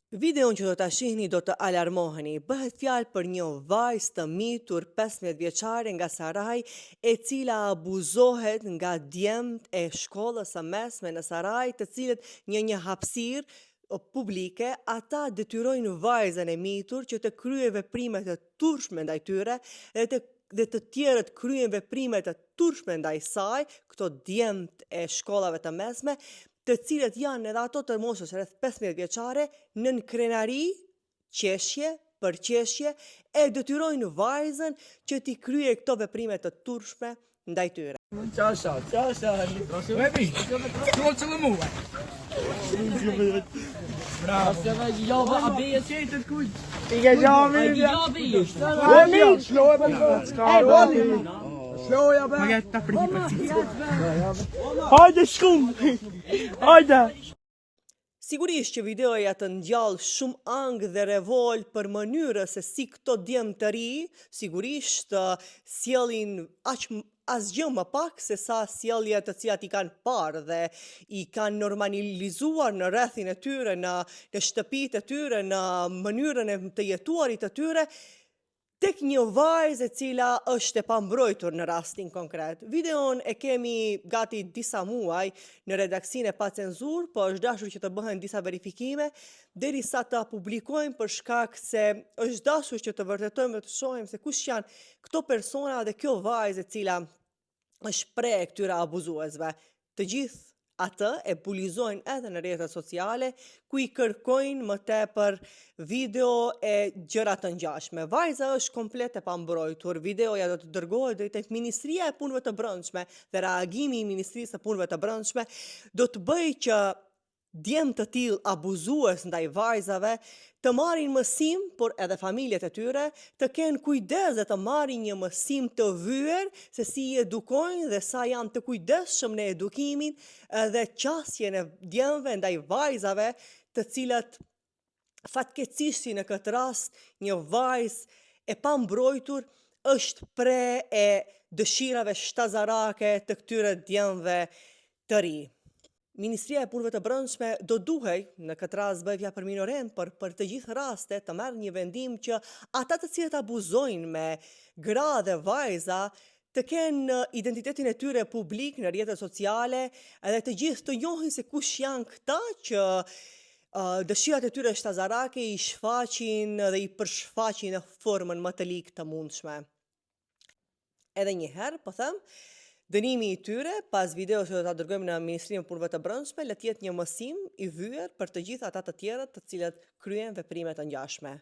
Videon që do të shihni do të alarmoheni. Bëhet fjalë për një vajzë të mitur 15 vjeçare nga Saraj, e cila abuzohet nga djemt e shkollës së mesme në Saraj, të cilët një hapësirë publike, ata detyrojnë vajzën e mitur që të kryejë veprime të turshme ndaj tyre dhe të tjerët kryejnë veprime të turshme ndaj saj, këto djemt e shkollave të mesme, të cilët janë edhe ato të moshës rreth 15 vjeçare, nën krenari, qeshje, për qeshje, e detyrojnë vajzën që t'i kryejë këto veprime të turshme ndaj tyre. Çasha. Baby, tu vol të mua. Bravo. Java abije Çetet kujt? Java Magetta principal. Hajde shkum. Hajde. Sigurisht që videoja të ngjall shumë angë dhe revolt për mënyrën se si këto djemë të ri, sigurisht sjellin asgjë më pak se sa sjelljet të cilat i kanë parë dhe i kanë normalizuar në rrethin e tyre, në shtëpitë e tyre, në mënyrën e të jetuarit të tyre, tek një vajzë e cila është e pambrojtur në rastin konkret. Videon e kemi gati disa muaj në redaksinë e pa cenzur, po është dashur që të bëhen disa verifikime derisa ta publikojmë për shkak se është dashur që të vërtetojmë dhe të shohim se kush janë këto persona dhe kjo vajzë e cila është pre këtyre abuzuesve. Të gjithë atë e bulizojnë edhe në rrjetet sociale, ku i kërkojnë më tepër video e gjëra të ngjashme. Vajza është komplet e pambrojtur. Videoja do të dërgohet drejt tek Ministria e Punëve të Brendshme dhe reagimi i Ministrisë së Punëve të Brendshme do të bëjë që djemë të tillë abuzues ndaj vajzave të marrin mësim, por edhe familjet e tyre të kenë kujdes dhe të marrin një mësim të vyer se si i edukojnë dhe sa janë të kujdesshëm në edukimin dhe qasjen e djemve ndaj vajzave, të cilat fatkeqësisht si në këtë rast një vajzë e pambrojtur është pre e dëshirave shtazarake të këtyre djemve të ri. Ministria e Punëve të Brendshme do duhej, në këtë rast bëj fjalë për minoren, për të gjithë rastet të marrë një vendim që ata të cilët abuzojnë me gra dhe vajza të kenë identitetin e tyre publik në rrjetet sociale edhe të gjithë të njohin se kush janë këta që dëshirat e tyre shtazarake i shfaqin dhe i përshfaqin në formën më të ligë të mundshme. Edhe një herë, po them, dënimi i tyre pas videos që do ta dërgojmë në Ministrinë e Punëve të Brendshme le të jetë një mësim i vyer për të gjithë ata të tjerët të cilët kryejnë veprime të ngjashme.